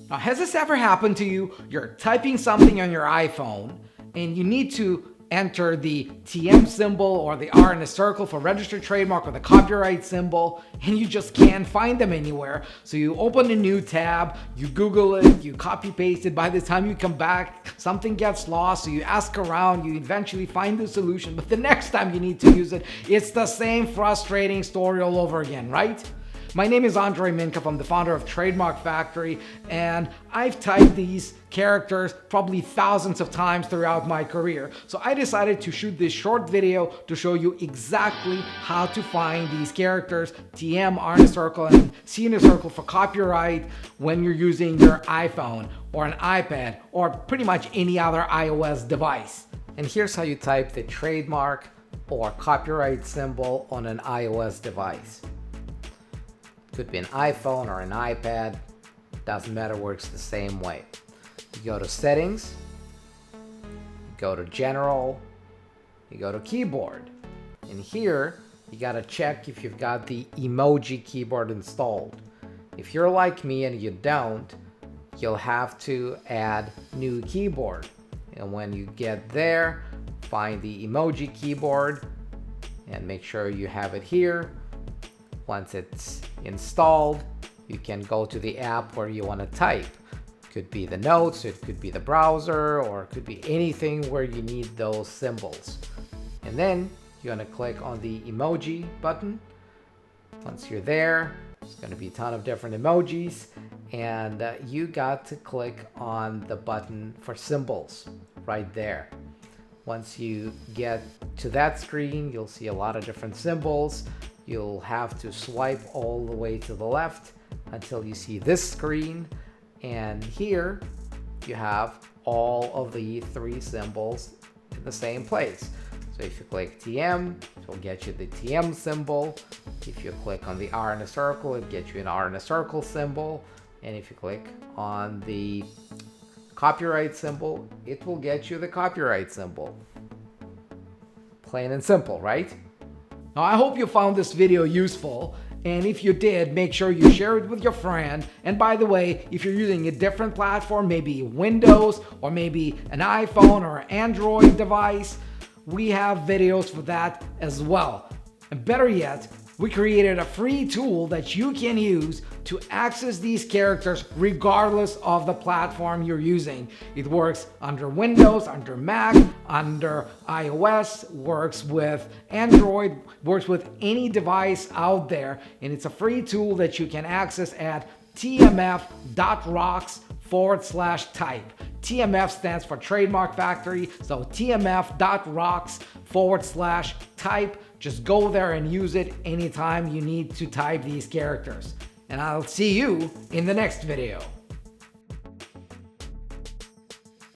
Now, has this ever happened to you? You're typing something on your iPhone and you need to enter the TM symbol or the R in a circle for registered trademark or the copyright symbol, and you just can't find them anywhere. So you open a new tab, you Google it, you copy paste it. By the time you come back, something gets lost. So you ask around, you eventually find the solution. But the next time you need to use it, it's the same frustrating story all over again, right? My name is Andrei Mincov. I'm the founder of Trademark Factory, and I've typed these characters probably thousands of times throughout my career. So I decided to shoot this short video to show you exactly how to find these characters, TM, R in a circle, and C in a circle for copyright when you're using your iPhone or an iPad or pretty much any other iOS device. And here's how you type the trademark or copyright symbol on an iOS device. Could be an iPhone or an iPad, doesn't matter, works the same way. You go to settings, you go to general, you go to keyboard. And here, you gotta check if you've got the Emoji Keyboard installed. If you're like me and you don't, you'll have to add new keyboard. And when you get there, find the Emoji Keyboard and make sure you have it here. Once it's installed, you can go to the app where you want to type. Could be the notes, it could be the browser, or it could be anything where you need those symbols. And then you're going to click on the emoji button. Once you're there, there's going to be a ton of different emojis, and you got to click on the button for symbols right there. Once you get to that screen, you'll see a lot of different symbols. You'll have to swipe all the way to the left until you see this screen. And here you have all of the three symbols in the same place. So if you click TM, it will get you the TM symbol. If you click on the R in a circle, it gets you an R in a circle symbol. And if you click on the copyright symbol, it will get you the copyright symbol. Plain and simple, right? Now, I hope you found this video useful, and if you did, make sure you share it with your friend. And by the way, if you're using a different platform, maybe Windows or maybe an iPhone or Android device, we have videos for that as well. And better yet, we created a free tool that you can use to access these characters regardless of the platform you're using. It works under Windows, under Mac, under iOS, works with Android, works with any device out there. And it's a free tool that you can access at tmf.rocks/type. TMF stands for Trademark Factory, so tmf.rocks/type. Just go there and use it anytime you need to type these characters. And I'll see you in the next video.